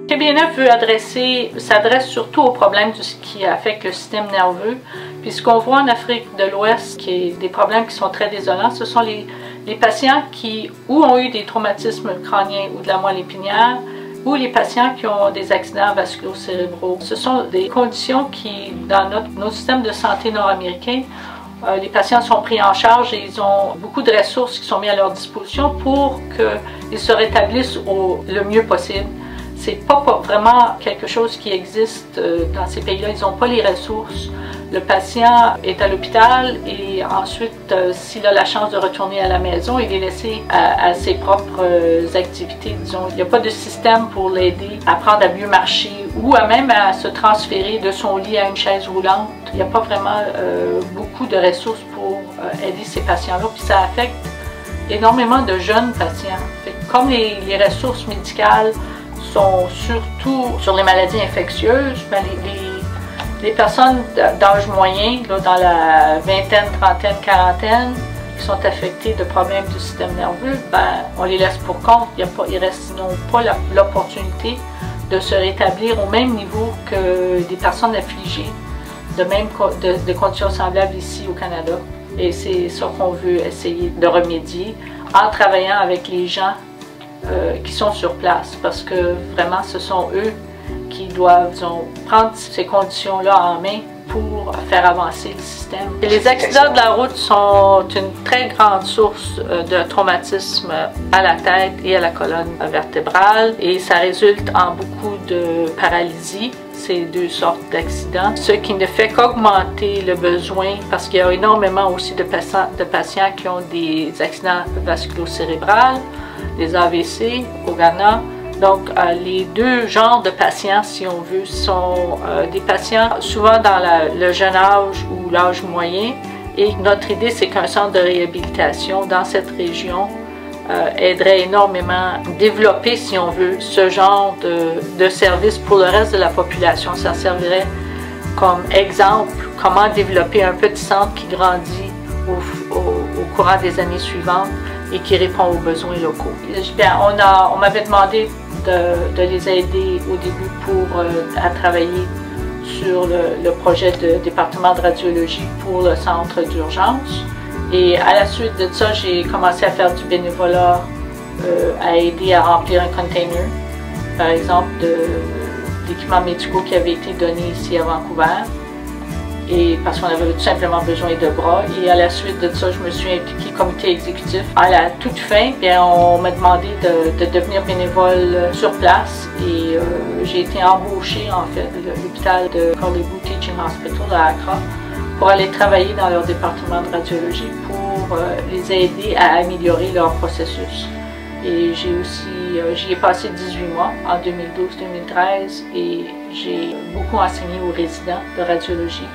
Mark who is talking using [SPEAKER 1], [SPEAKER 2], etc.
[SPEAKER 1] KB9 s'adresse surtout aux problèmes qui affectent le système nerveux. Puis ce qu'on voit en Afrique de l'Ouest, qui est des problèmes qui sont très désolants, ce sont les patients qui ou ont eu des traumatismes crâniens ou de la moelle épinière, ou les patients qui ont des accidents vasculo-cérébraux. Ce sont des conditions qui, dans notre système de santé nord-américain, les patients sont pris en charge et ils ont beaucoup de ressources qui sont mises à leur disposition pour qu'ils se rétablissent le mieux possible. C'est pas vraiment quelque chose qui existe dans ces pays-là. Ils n'ont pas les ressources. Le patient est à l'hôpital et ensuite, s'il a la chance de retourner à la maison, il est laissé à ses propres activités, disons. Il n'y a pas de système pour l'aider à apprendre à mieux marcher ou même à se transférer de son lit à une chaise roulante. Il n'y a pas vraiment beaucoup de ressources pour aider ces patients-là. Puis ça affecte énormément de jeunes patients. Comme les ressources médicales sont surtout sur les maladies infectieuses, ben les personnes d'âge moyen, là, dans la vingtaine, trentaine, quarantaine, qui sont affectées de problèmes du système nerveux, ben, on les laisse pour compte. Ils n'ont pas l'opportunité de se rétablir au même niveau que des personnes affligées de conditions semblables ici au Canada. Et c'est ça qu'on veut essayer de remédier en travaillant avec les gens qui sont sur place, parce que vraiment ce sont eux qui doivent, disons, prendre ces conditions-là en main pour faire avancer le système. Et les accidents de la route sont une très grande source de traumatisme à la tête et à la colonne vertébrale et ça résulte en beaucoup de paralysie. Ces deux sortes d'accidents, ce qui ne fait qu'augmenter le besoin parce qu'il y a énormément aussi de patients qui ont des accidents vasculo-cérébraux, des AVC au Ghana. Donc, les deux genres de patients, si on veut, sont des patients souvent dans le jeune âge ou l'âge moyen. Et notre idée, c'est qu'un centre de réhabilitation dans cette région aiderait énormément à développer, si on veut, ce genre de service pour le reste de la population. Ça servirait comme exemple comment développer un petit centre qui grandit au courant des années suivantes et qui répond aux besoins locaux. Bien, on m'avait demandé de les aider au début à travailler sur le projet de département de radiologie pour le centre d'urgence. Et à la suite de ça, j'ai commencé à faire du bénévolat, à aider à remplir un container, par exemple, d'équipements médicaux qui avaient été donnés ici à Vancouver. Et parce qu'on avait tout simplement besoin de bras. Et à la suite de ça, je me suis impliquée au comité exécutif. À la toute fin, bien, on m'a demandé de devenir bénévole sur place et j'ai été embauchée en fait à l'hôpital de Caribou Teaching Hospital à Accra pour aller travailler dans leur département de radiologie pour les aider à améliorer leur processus. Et j'y ai passé 18 mois en 2012-2013 et j'ai beaucoup enseigné aux résidents de radiologie.